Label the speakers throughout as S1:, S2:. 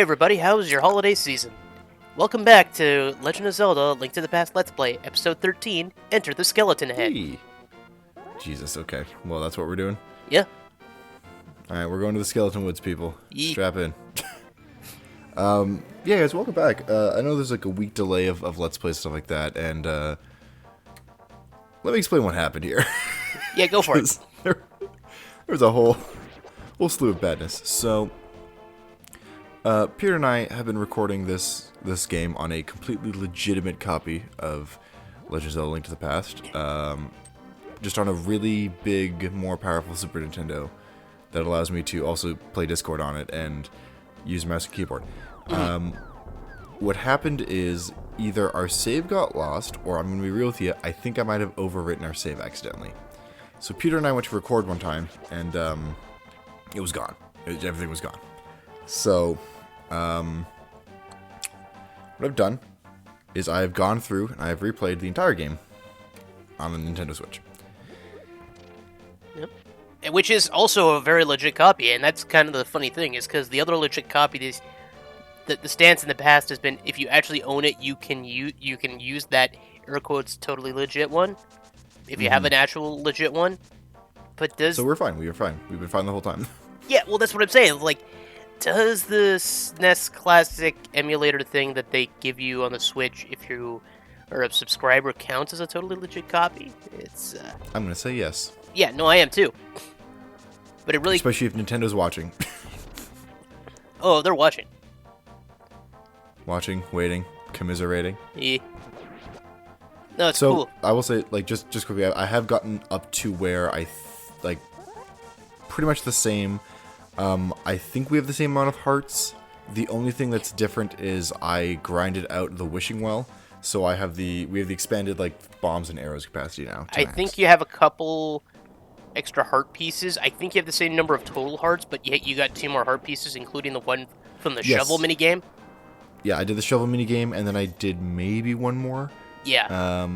S1: Hey everybody, how's your holiday season? Welcome back to Legend of Zelda: Link to the Past Let's Play, Episode 13, Enter the Skeleton Head.
S2: Hey. Jesus, okay. Well, that's what we're doing?
S1: Yeah.
S2: Alright, we're going to the Skeleton Woods, people.
S1: Yeet.
S2: Strap in. Yeah, guys, welcome back. I know there's like a week delay of Let's Play, stuff like that, and let me explain what happened here.
S1: Yeah, go for it.
S2: There's a whole slew of badness. So, Peter and I have been recording this game on a completely legitimate copy of Legend of Zelda: Link to the Past, just on a really big, more powerful Super Nintendo that allows me to also play Discord on it and use mouse and keyboard. What happened is either our save got lost, or I'm going to be real with you, I think I might have overwritten our save accidentally. So Peter and I went to record one time, and it was gone. Everything was gone. So, what I've done is I have gone through and I have replayed the entire game on the Nintendo Switch.
S1: Yep. Which is also a very legit copy, and that's kind of the funny thing, is because the other legit copy, the stance in the past has been, if you actually own it, you can use that air quotes totally legit one, if you have an actual legit one. But
S2: So we're fine. We were fine. We've been fine the whole time.
S1: Yeah, well, that's what I'm saying. Like, does the SNES Classic emulator thing that they give you on the Switch, if you are a subscriber, count as a totally legit copy? It's,
S2: I'm going to say yes.
S1: Yeah, no, I am too. But it really...
S2: Especially if Nintendo's watching.
S1: Oh, they're watching.
S2: Watching, waiting, commiserating.
S1: Yeah. No, it's
S2: so,
S1: cool.
S2: I will say, like, just quickly, I have gotten up to where like, pretty much the same. I think we have the same amount of hearts. The only thing that's different is I grinded out the wishing well, so we have the expanded, like, bombs and arrows capacity now.
S1: I think you have a couple extra heart pieces. I think you have the same number of total hearts, but yet you got 2 more heart pieces, including the one from the shovel minigame.
S2: Yeah, I did the shovel minigame, and then I did maybe one more.
S1: Yeah.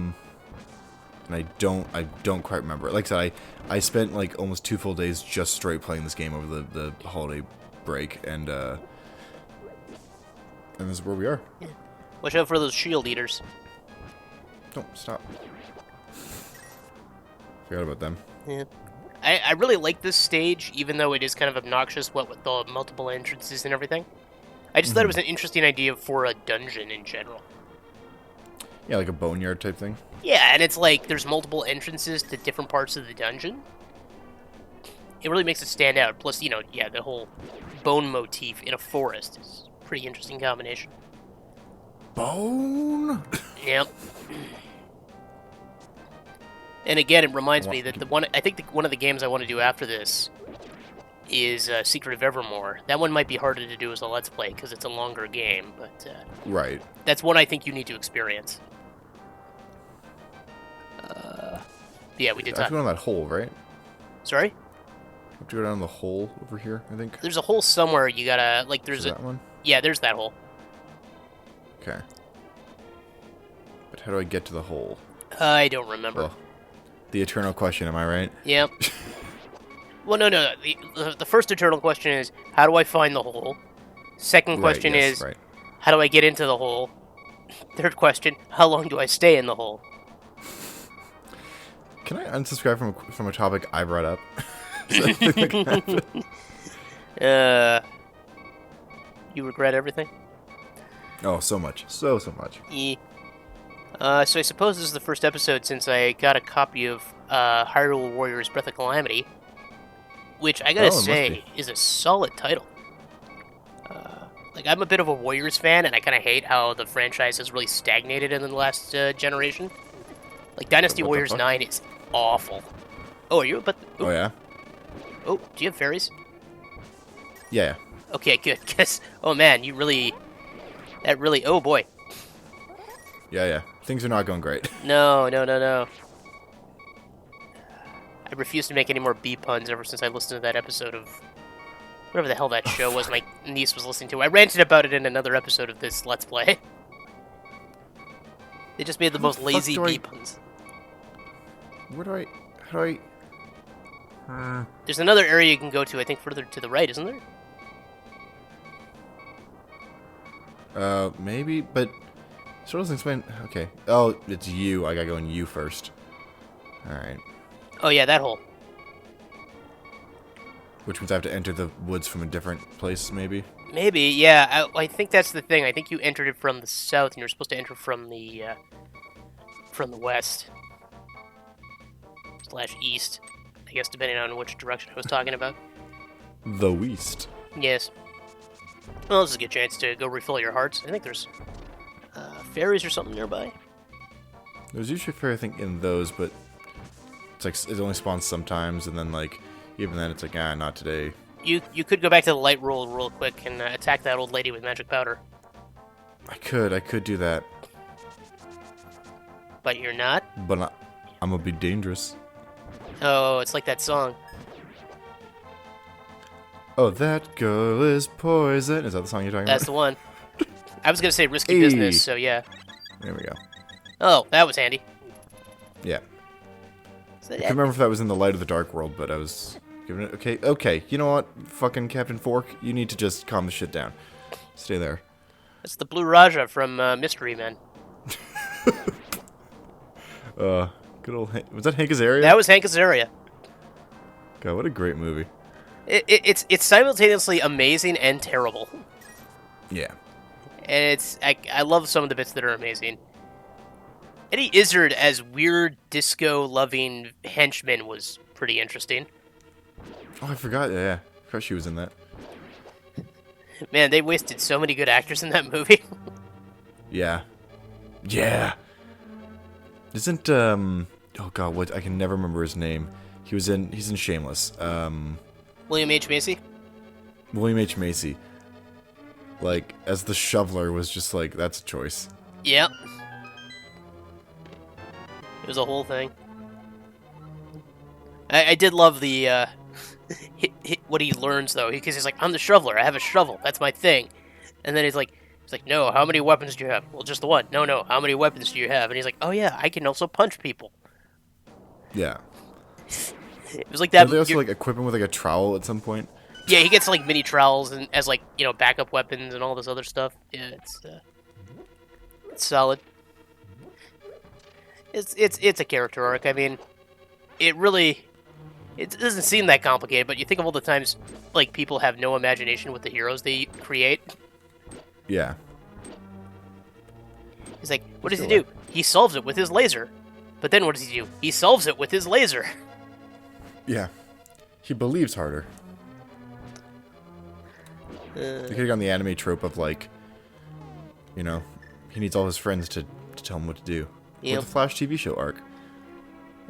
S2: And I don't quite remember. Like I said, I spent like almost 2 full days just straight playing this game over the holiday break, and this is where we are.
S1: Yeah. Watch out for those shield eaters.
S2: Don't stop. Forgot about them.
S1: Yeah. I really like this stage, even though it is kind of obnoxious, what with the multiple entrances and everything. I just thought it was an interesting idea for a dungeon in general.
S2: Yeah, like a boneyard type thing.
S1: Yeah, and it's like there's multiple entrances to different parts of the dungeon. It really makes it stand out. Plus, you know, yeah, the whole bone motif in a forest is a pretty interesting combination.
S2: Bone?
S1: Yep. And again, it reminds me that one of the games I want to do after this is Secret of Evermore. That one might be harder to do as a Let's Play because it's a longer game, but
S2: right.
S1: That's one I think you need to experience. Yeah, we did
S2: I have
S1: talk.
S2: to go down that hole, right?
S1: Sorry?
S2: I have to go down the hole over here, I think.
S1: There's a hole somewhere you gotta, like, there's
S2: that one?
S1: Yeah, there's that hole.
S2: Okay. But how do I get to the hole?
S1: I don't remember.
S2: Well, the eternal question, am I right?
S1: Yep. Well, no. The first eternal question is, how do I find the hole? Second question is, how do I get into the hole? Third question, how long do I stay in the hole?
S2: Can I unsubscribe from a topic I brought up?
S1: You regret everything?
S2: Oh, so much. So much.
S1: Yeah. So I suppose this is the first episode since I got a copy of Hyrule Warriors Breath of Calamity, which I gotta say is a solid title. Like, I'm a bit of a Warriors fan, and I kind of hate how the franchise has really stagnated in the last generation. Like, Dynasty Warriors 9 is awful. Oh, are you?
S2: Oh, yeah?
S1: Oh, do you have fairies?
S2: Yeah.
S1: Okay, good. Oh, man, oh, boy.
S2: Yeah. Things are not going great.
S1: No. I refuse to make any more bee puns ever since I listened to that episode of whatever the hell that show was my niece was listening to. I ranted about it in another episode of this Let's Play. They just made the most lazy bee puns.
S2: How do I...
S1: There's another area you can go to, I think, further to the right, isn't there?
S2: Maybe, but still doesn't explain. Okay. Oh, it's you. I gotta go in you first. Alright.
S1: Oh, yeah, that hole.
S2: Which means I have to enter the woods from a different place, maybe?
S1: Maybe, yeah. I think that's the thing. I think you entered it from the south, and you're supposed to enter from the west. / east. I guess, depending on which direction I was talking about.
S2: The West.
S1: Yes. Well, this is a good chance to go refill your hearts. I think there's fairies or something nearby.
S2: There's usually a fairy, I think, in those, but it's like it only spawns sometimes, and then like even then it's like not today.
S1: You could go back to the light roll real quick and attack that old lady with magic powder.
S2: I could do that.
S1: But you're not?
S2: But I'm gonna be dangerous.
S1: Oh, it's like that song.
S2: Oh, that girl is poison. Is that the song you're talking
S1: That's
S2: about?
S1: the one. I was gonna say risky business, so yeah.
S2: There we go.
S1: Oh, that was handy.
S2: Yeah.
S1: So,
S2: I can't remember if that was in the Light of the Dark World, but I was giving it... Okay, you know what? Fucking Captain Fork, you need to just calm the shit down. Stay there.
S1: That's the Blue Raja from Mystery Men.
S2: Good old... Was that Hank Azaria?
S1: That was Hank Azaria.
S2: God, what a great movie.
S1: It's simultaneously amazing and terrible.
S2: Yeah.
S1: And I love some of the bits that are amazing. Eddie Izzard as weird disco-loving henchman was pretty interesting.
S2: Oh, I forgot. Yeah, I forgot she was in that.
S1: Man, they wasted so many good actors in that movie.
S2: Yeah. Yeah. Isn't oh god, what? I can never remember his name. He's in Shameless.
S1: William H. Macy?
S2: William H. Macy. Like, as the shoveler was just like, that's a choice.
S1: Yep. It was a whole thing. I did love the, what he learns, though, because he's like, I'm the shoveler, I have a shovel, that's my thing. And then he's like, no, how many weapons do you have? Well, just the one. No, how many weapons do you have? And he's like, oh yeah, I can also punch people.
S2: Yeah.
S1: It was like that.
S2: Did they also, like, equip him with, like, a trowel at some point?
S1: Yeah, he gets, like, mini trowels and as, like, you know, backup weapons and all this other stuff. Yeah, it's solid. It's a character arc. I mean, it doesn't seem that complicated, but you think of all the times, like, people have no imagination with the heroes they create.
S2: Yeah.
S1: He's like, what does he do? He solves it with his laser. But then what does he do? He solves it with his laser.
S2: Yeah. He believes harder. They could have gone the anime trope of, like, you know, he needs all his friends to tell him what to do.
S1: Yep.
S2: With the Flash TV show arc.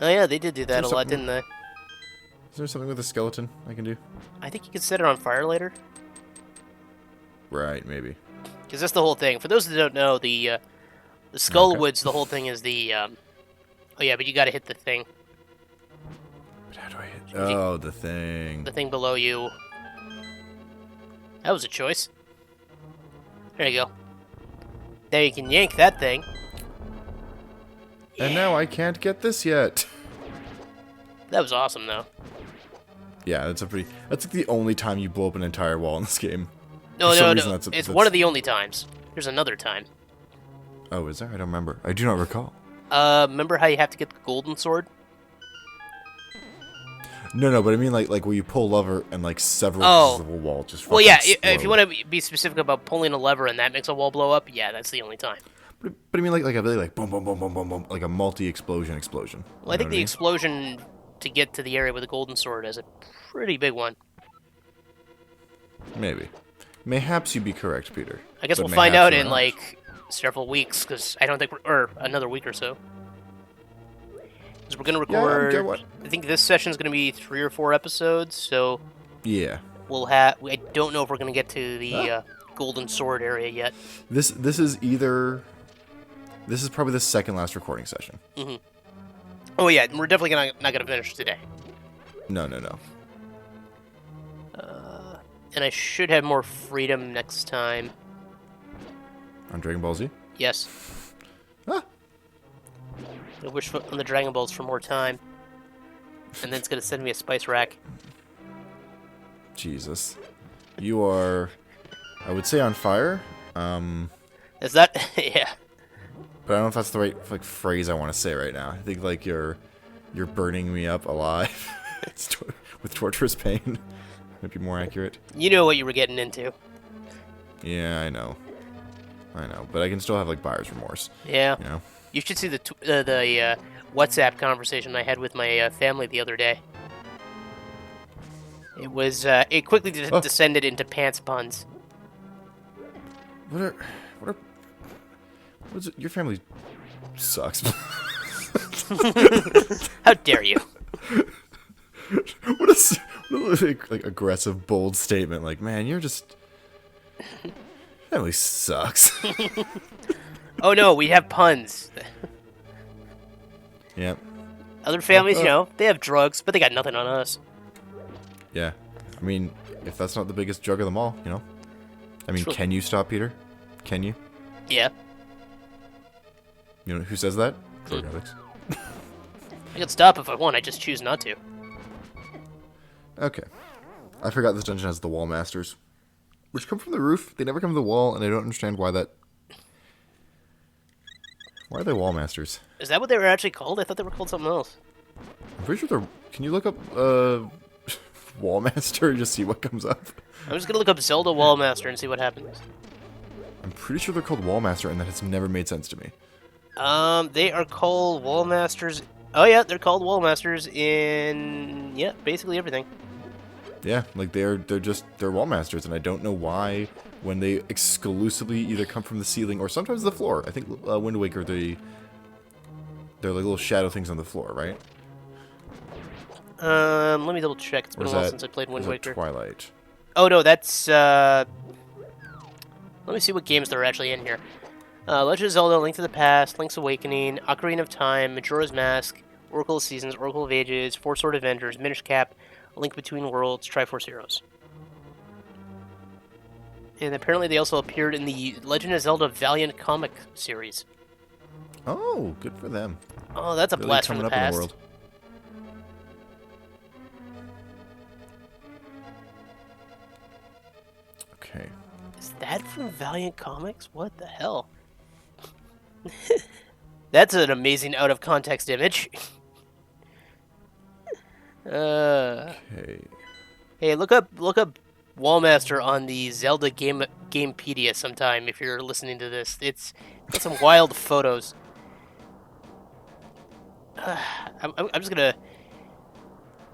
S1: Oh yeah, they did do that a lot, didn't they?
S2: Is there something with a skeleton I can do?
S1: I think you could set it on fire later.
S2: Right, maybe.
S1: Because that's the whole thing. For those that don't know, the Skullwoods, the whole thing is the... oh yeah, but you gotta hit the thing.
S2: But how do I hit... Oh, the thing.
S1: The thing below you. That was a choice. There you go. Now you can yank that thing.
S2: And now I can't get this yet.
S1: That was awesome, though.
S2: Yeah, that's like the only time you blow up an entire wall in this game.
S1: No. It's one of the only times. There's another time.
S2: Oh, is there? I don't remember. I do not recall.
S1: Remember how you have to get the golden sword?
S2: No, but I mean like where you pull lever and like several pieces of a wall just
S1: well, yeah,
S2: explode.
S1: if you want to be specific about pulling a lever and that makes a wall blow up, yeah, that's the only time.
S2: But I mean like a really like boom, boom, boom, boom, boom, boom, like a multi-explosion.
S1: Well, I think the explosion to get to the area with the golden sword is a pretty big one.
S2: Maybe. Mayhaps you'd be correct, Peter.
S1: I guess we'll find out in like several weeks, because I don't think or another week or so. Because we're gonna record. I think this session's gonna be 3 or 4 episodes, so
S2: yeah,
S1: we'll have. I don't know if we're gonna get to the golden sword area yet.
S2: This is probably the second last recording session.
S1: Mm-hmm. Oh yeah, we're definitely not gonna finish today.
S2: No.
S1: And I should have more freedom next time.
S2: On Dragon Ball Z?
S1: Yes.
S2: Ah.
S1: I wish on the Dragon Balls for more time. And then it's gonna send me a spice rack.
S2: Jesus. You are, I would say, on fire.
S1: Is that... yeah.
S2: But I don't know if that's the right phrase I want to say right now. I think like you're burning me up alive with torturous pain. Might be more accurate.
S1: You know what you were getting into.
S2: Yeah, I know, but I can still have like buyer's remorse.
S1: Yeah.
S2: You know.
S1: You should see the WhatsApp conversation I had with my family the other day. It was it quickly descended into pants puns.
S2: What is it? Your family sucks.
S1: How dare you?
S2: What a like aggressive, bold statement. Like, man, you're just family sucks.
S1: Oh no, we have puns.
S2: Yeah.
S1: Other families, you know, they have drugs, but they got nothing on us.
S2: Yeah. I mean, if that's not the biggest drug of them all, you know. I mean, can you stop Peter? Can you?
S1: Yeah.
S2: You know who says that? Drug addicts.
S1: I could stop if I want, I just choose not to.
S2: Okay. I forgot this dungeon has the wall masters, which come from the roof. They never come to the wall, and I don't understand why that... Why are they wall masters?
S1: Is that what they were actually called? I thought they were called something else.
S2: I'm pretty sure they're... Can you look up, wall master and just see what comes up?
S1: I'm just gonna look up Zelda Wallmaster and see what happens.
S2: I'm pretty sure they're called wall master, and that has never made sense to me.
S1: They are called Wallmasters. Oh yeah, they're called Wallmasters in basically everything.
S2: Yeah, like they're wall masters, and I don't know why when they exclusively either come from the ceiling or sometimes the floor. I think Wind Waker they're like little shadow things on the floor, right?
S1: Let me double check. It's been a while since I played Wind Waker.
S2: Twilight.
S1: Oh no, that's let me see what games they're actually in here. Legend of Zelda: Link to the Past, Link's Awakening, Ocarina of Time, Majora's Mask, Oracle of Seasons, Oracle of Ages, Four Sword Adventures, Minish Cap, A Link Between Worlds, Triforce Heroes. And apparently they also appeared in the Legend of Zelda Valiant comic series.
S2: Oh, good for them.
S1: Oh, that's a
S2: really
S1: blast from the past.
S2: In the world. Okay.
S1: Is that from Valiant Comics? What the hell? That's an amazing out of context image.
S2: Okay.
S1: Hey, look up Wallmaster on the Zelda Gamepedia sometime if you're listening to this. It's got some wild photos. I'm just gonna.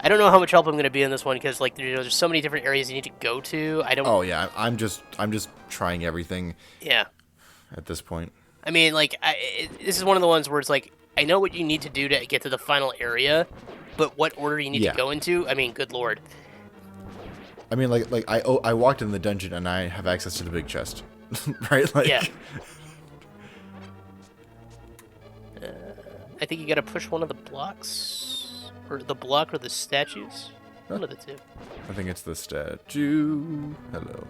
S1: I don't know how much help I'm gonna be in this one because like there's so many different areas you need to go to. I don't.
S2: Oh yeah, I'm just trying everything.
S1: Yeah.
S2: At this point.
S1: I mean, like, this is one of the ones where it's like, I know what you need to do to get to the final area, but what order you need to go into? I mean, good lord.
S2: I mean, like I walked in the dungeon and I have access to the big chest, right? Like.
S1: Yeah. I think you gotta push one of the blocks, or the block or the statues. One of the two.
S2: I think it's the statue. Hello.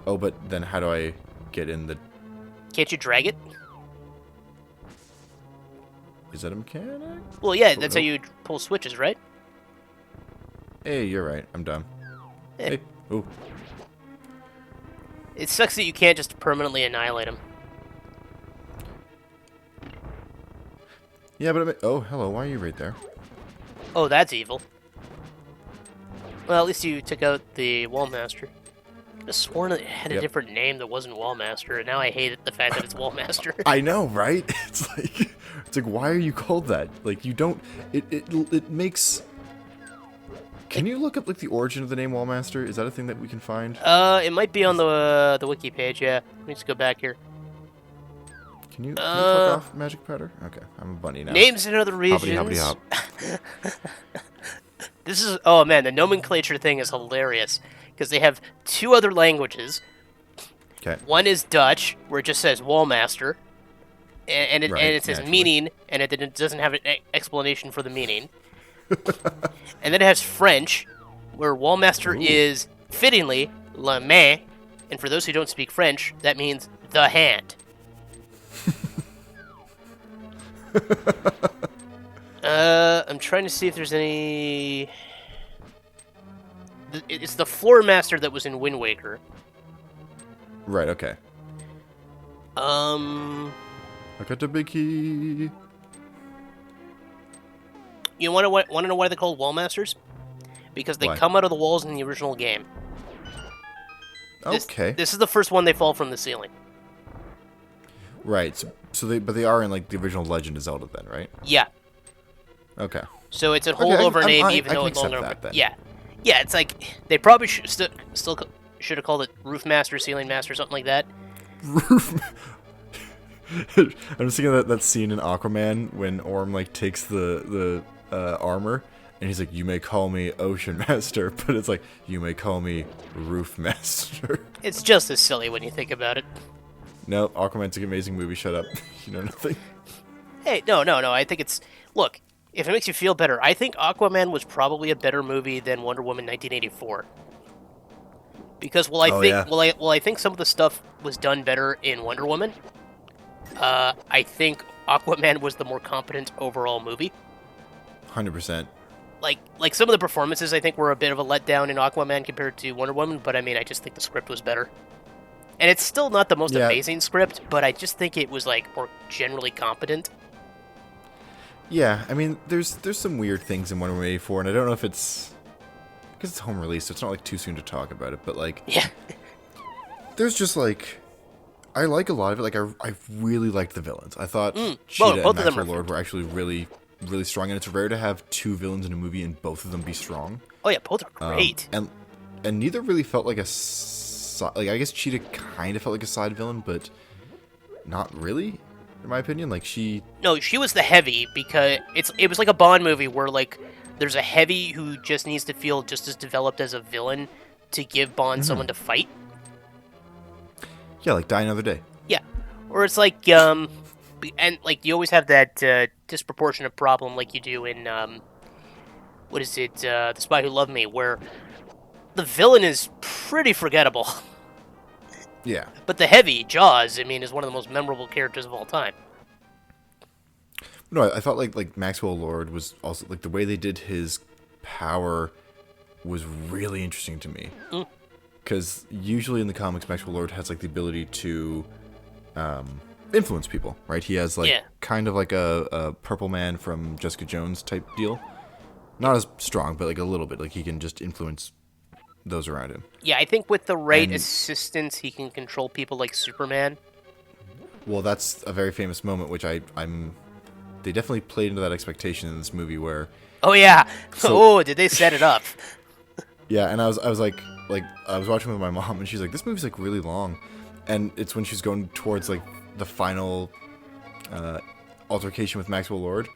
S2: Oh, but then how do I get in the...
S1: Can't you drag it?
S2: Is that a mechanic?
S1: Well, yeah, that's how you pull switches, right?
S2: Hey, you're right. I'm dumb. Hey. Ooh.
S1: It sucks that you can't just permanently annihilate them.
S2: Yeah, but oh, hello. Why are you right there?
S1: Oh, that's evil. Well, at least you took out the Wallmaster. I could have sworn it had a different name that wasn't Wallmaster, and now I hate the fact that it's Wallmaster.
S2: I know, right? It's like, why are you called that? Like, you don't. It makes. Can you look up like the origin of the name Wallmaster? Is that a thing that we can find?
S1: It might be on the wiki page. Yeah, let me just go back here.
S2: Can you fuck off, Magic Powder? Okay, I'm a bunny now.
S1: Names in other regions.
S2: Hoppity hop.
S1: This is, oh man, the nomenclature thing is hilarious because they have two other languages.
S2: Okay.
S1: One is Dutch, where it just says Wallmaster, and it says meaning, and it doesn't have an explanation for the meaning. And then it has French, where Wallmaster is fittingly la main, and for those who don't speak French, that means the hand. I'm trying to see if there's any... It's the Floor Master that was in Wind Waker.
S2: Right, okay.
S1: Um,
S2: I got the big key.
S1: you want to know why they're called wall masters? Because they
S2: Why?
S1: come out of the walls in the original game.
S2: Okay.
S1: This is the first one they fall from the ceiling.
S2: Right. But they are in like the original Legend of Zelda then, right?
S1: Yeah.
S2: Okay.
S1: So it's a holdover name, even though it's no longer. Yeah. Yeah. It's like they probably still should have called it Roof Master, Ceiling Master, something like that.
S2: Roof. I'm just thinking of that scene in Aquaman when Orm like takes the armor and he's like, "You may call me Ocean Master," but it's like, "You may call me Roof Master."
S1: It's just as silly when you think about it.
S2: No, Aquaman's an amazing movie. Shut up. You know nothing.
S1: Hey, no. I think it's look. If it makes you feel better, I think Aquaman was probably a better movie than Wonder Woman 1984. Because I think some of the stuff was done better in Wonder Woman. I think Aquaman was the more competent overall movie.
S2: 100%.
S1: Like some of the performances I think were a bit of a letdown in Aquaman compared to Wonder Woman, but I mean I just think the script was better. And it's still not the most amazing script, but I just think it was like more generally competent.
S2: Yeah, I mean, there's some weird things in Wonder Woman 84, and I don't know if it's because it's home release, so it's not like too soon to talk about it. But like,
S1: yeah,
S2: there's just like, I like a lot of it. Like, I really liked the villains. I thought Cheetah and Maxwell Lord were actually really strong, and it's rare to have two villains in a movie and both of them be strong.
S1: Oh yeah, both are great.
S2: And neither really felt like like I guess Cheetah kind of felt like a side villain, but not really. In my opinion, like she
S1: was the heavy because it was like a Bond movie where like there's a heavy who just needs to feel just as developed as a villain to give Bond someone to fight.
S2: Yeah, like Die Another Day.
S1: Yeah, or it's like and like you always have that disproportionate problem like you do in what is it, The Spy Who Loved Me, where the villain is pretty forgettable.
S2: Yeah.
S1: But the heavy, Jaws, I mean, is one of the most memorable characters of all time.
S2: No, I thought like Maxwell Lord was also like the way they did his power was really interesting to me. Because usually in the comics, Maxwell Lord has like the ability to influence people, right? He has like kind of like a Purple Man from Jessica Jones type deal. Not as strong, but like a little bit. Like he can just influence those around him.
S1: Yeah, I think with the right assistance, he can control people like Superman.
S2: Well, that's a very famous moment, which I'm. They definitely played into that expectation in this movie where.
S1: Oh yeah. So, did they set it up?
S2: Yeah, and I was like I was watching with my mom, and she's like, "This movie's like really long," and it's when she's going towards like the final altercation with Maxwell Lord,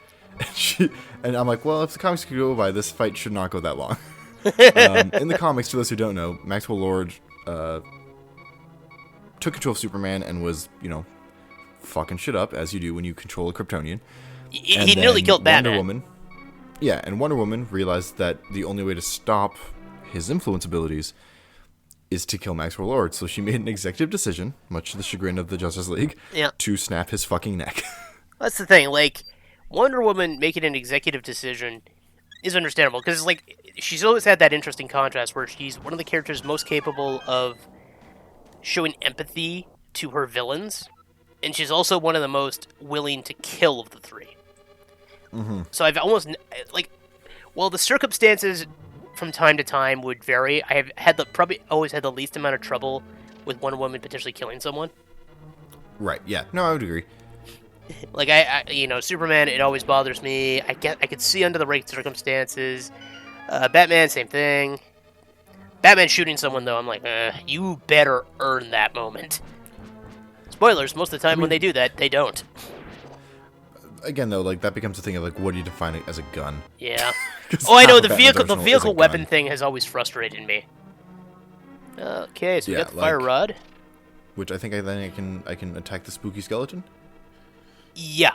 S2: and I'm like, "Well, if the comics could go by, this fight should not go that long." In the comics, for those who don't know, Maxwell Lord took control of Superman and was, fucking shit up, as you do when you control a Kryptonian.
S1: He nearly killed Batman.
S2: Wonder Woman realized that the only way to stop his influence abilities is to kill Maxwell Lord. So she made an executive decision, much to the chagrin of the Justice League, to snap his fucking neck.
S1: That's the thing. Like, Wonder Woman making an executive decision is understandable because like she's always had that interesting contrast where she's one of the characters most capable of showing empathy to her villains, and she's also one of the most willing to kill of the three. So I've almost like, well, the circumstances from time to time would vary. I have had probably always had the least amount of trouble with Wonder Woman potentially killing someone.
S2: Right. Yeah. No, I would agree.
S1: Like Superman, it always bothers me. I could see under the right circumstances. Batman, same thing. Batman shooting someone though, I'm like, you better earn that moment. Spoilers, most of the time when they do that, they don't.
S2: Again though, like that becomes a thing of like, what do you define it as a gun?
S1: Yeah. Oh, I know the vehicle weapon thing has always frustrated me. Okay, so we got the fire rod,
S2: which I think I can attack the spooky skeleton.
S1: Yeah.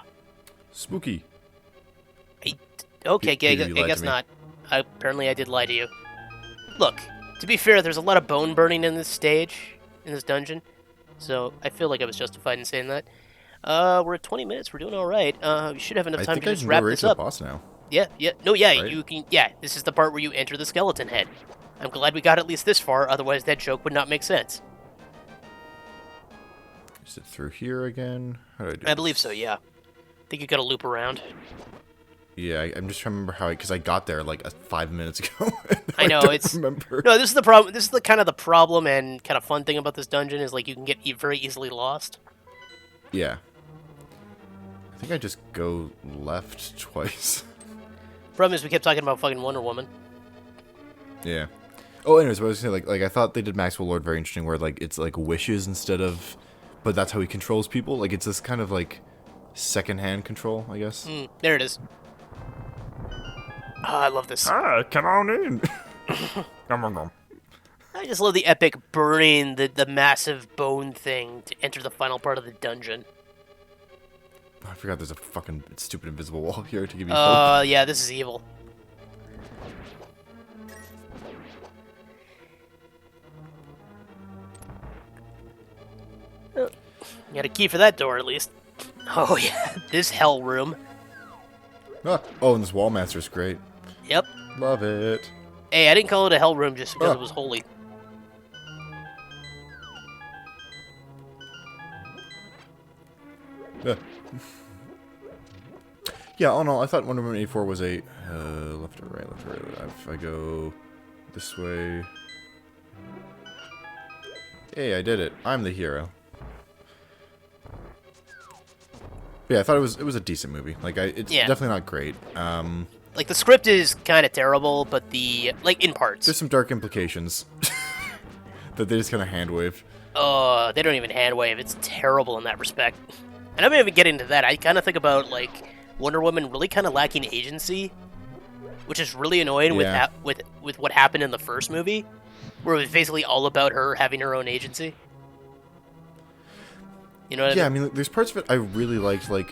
S2: Spooky.
S1: Okay, I guess not. Apparently I did lie to you. Look, to be fair, there's a lot of bone burning in this dungeon, so I feel like I was justified in saying that. We're at 20 minutes. We're doing all right. We should have enough time to just wrap this up.
S2: I think I can go right to the boss now.
S1: Yeah. No, yeah,
S2: right?
S1: you can. Yeah, this is the part where you enter the skeleton head. I'm glad we got at least this far, otherwise that joke would not make sense.
S2: Is it through here again? How do I do
S1: I
S2: this?
S1: believe so, yeah. I think you gotta loop around.
S2: Yeah, I'm just trying to remember how because I got there like 5 minutes ago.
S1: I know,
S2: don't remember.
S1: No, this is the problem. This is the kind of the problem and kind of fun thing about this dungeon is, like, you can get very easily lost.
S2: Yeah. I think I just go left twice.
S1: Problem is we kept talking about fucking Wonder Woman.
S2: Yeah. Oh, anyways, what I was saying, like I thought they did Maxwell Lord very interesting, where like it's like wishes instead of, but that's how he controls people. Like it's this kind of like secondhand control, I guess.
S1: There it is. Oh, I love this.
S2: Ah, come on in. Nom, nom, nom.
S1: I just love the epic burning the massive bone thing to enter the final part of the dungeon.
S2: Oh, I forgot there's a fucking stupid invisible wall here to give you hope.
S1: Yeah, this is evil. You got a key for that door, at least. Oh, yeah. This hell room.
S2: Ah, oh, and this wall master's great.
S1: Yep.
S2: Love it.
S1: Hey, I didn't call it a hell room just because it was holy.
S2: Yeah. Yeah, all in all, I thought Wonder Woman 84 was a left or right, left or right. If I go this way. Hey, I did it. I'm the hero. But yeah, I thought it was a decent movie. Like, it's definitely not great.
S1: Like, the script is kind of terrible, but like, in parts.
S2: There's some dark implications that they just kind of hand wave.
S1: Oh, they don't even hand wave. It's terrible in that respect. And I'm not even getting into that. I kind of think about, like, Wonder Woman really kind of lacking agency, which is really annoying with what happened in the first movie, where it was basically all about her having her own agency. You know what I mean?
S2: I mean, there's parts of it I really liked, like,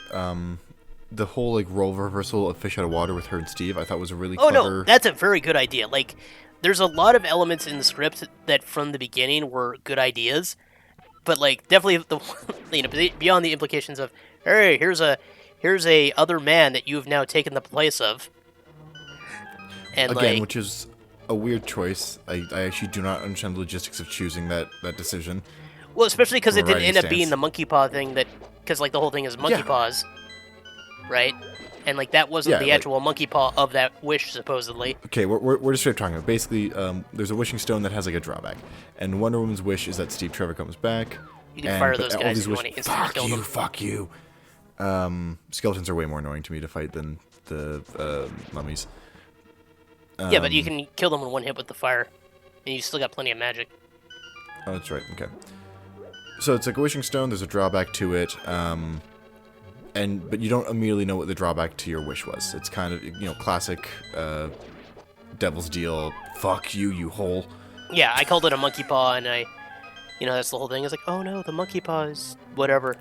S2: the whole, like, role reversal of Fish Out of Water with her and Steve, I thought was a really clever...
S1: Oh, no, that's a very good idea. Like, there's a lot of elements in the script that from the beginning were good ideas, but, like, definitely beyond the implications of, hey, here's a other man that you've now taken the place of. And
S2: again,
S1: like,
S2: which is a weird choice. I actually do not understand the logistics of choosing that decision.
S1: Well, especially because it didn't end up
S2: stance.
S1: being the monkey paw thing because, like, the whole thing is monkey paws, right? And, like, that wasn't the actual monkey paw of that wish, supposedly.
S2: Okay, we're just straight talking about. Basically, there's a wishing stone that has, like, a drawback. And Wonder Woman's wish is that Steve Trevor comes back.
S1: You can fire those guys if you want to instantly kill them.
S2: Fuck you. Skeletons are way more annoying to me to fight than the mummies.
S1: Yeah, but you can kill them in one hit with the fire. And you still got plenty of magic.
S2: Oh, that's right. Okay. So it's like a wishing stone. There's a drawback to it. But you don't immediately know what the drawback to your wish was. It's kind of, classic devil's deal. Fuck you, you hole.
S1: Yeah, I called it a monkey paw, and that's the whole thing. It's like, oh no, the monkey paw is whatever.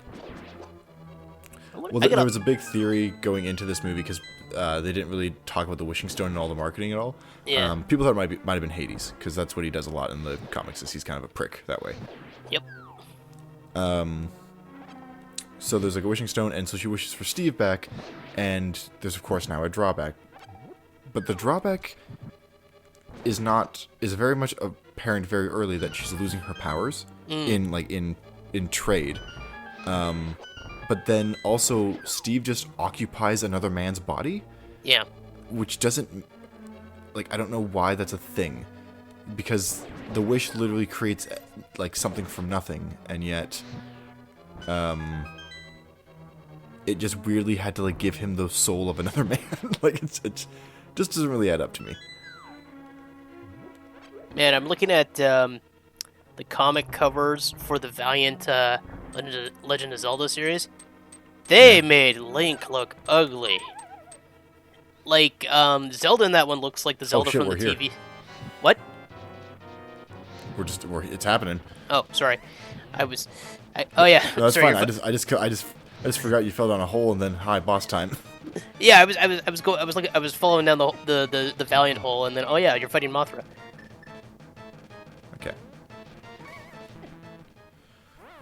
S2: Well, there was a big theory going into this movie because they didn't really talk about the wishing stone and all the marketing at all.
S1: Yeah.
S2: People thought it might have been Hades because that's what he does a lot in the comics. Is he's kind of a prick that way.
S1: Yep.
S2: So there's like a wishing stone, and so she wishes for Steve back, and there's of course now a drawback. But the drawback is very much apparent very early that she's losing her powers in trade. But then also Steve just occupies another man's body.
S1: Yeah.
S2: Which doesn't, I don't know why that's a thing, because the wish literally creates like something from nothing, and yet it just weirdly had to give him the soul of another man. It just doesn't really add up to me.
S1: Man, I'm looking at the comic covers for the Valiant Legend of Zelda series. They made Link look ugly. Zelda in that one looks like the Zelda from the TV.
S2: Here.
S1: What?
S2: It's happening.
S1: Oh, sorry. Oh yeah.
S2: No, that's
S1: sorry,
S2: fine. I just forgot you fell down a hole, and then hi, boss time.
S1: Yeah, I was following down the Valiant hole, and then oh yeah, you're fighting Mothra.
S2: Okay.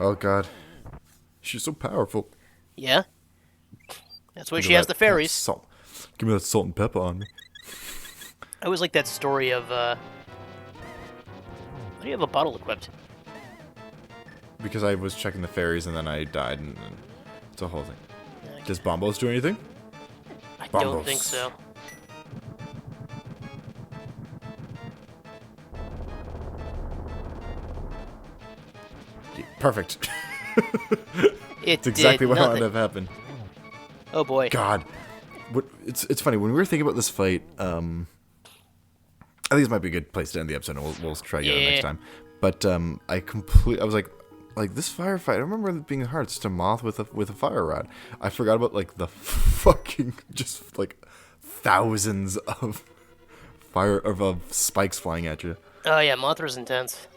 S2: Oh god, she's so powerful.
S1: Yeah. That's why she has the fairies.
S2: Salt. Give me that salt and pepper on me.
S1: I always like that story of. Why do you have a bottle equipped?
S2: because I was checking the fairies and then I died, and it's a whole thing.
S1: Okay.
S2: Does Bombos do anything?
S1: I
S2: Bombos.
S1: don't think so.
S2: Perfect.
S1: It's
S2: exactly what I wanted
S1: nothing.
S2: to have happen.
S1: Oh boy.
S2: God. It's funny, when we were thinking about this fight, I think this might be a good place to end the episode, and we'll try to get it next time. But I was like this firefight, I remember it being hard. It's just a moth with a fire rod. I forgot about like the fucking just like thousands of spikes flying at you.
S1: Oh yeah, Mothra's intense.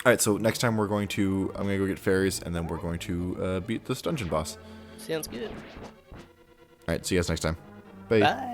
S2: Alright, so next time I'm going to go get fairies, and then we're going to beat this dungeon boss.
S1: Sounds good.
S2: Alright, see you guys next time. Bye.
S1: Bye.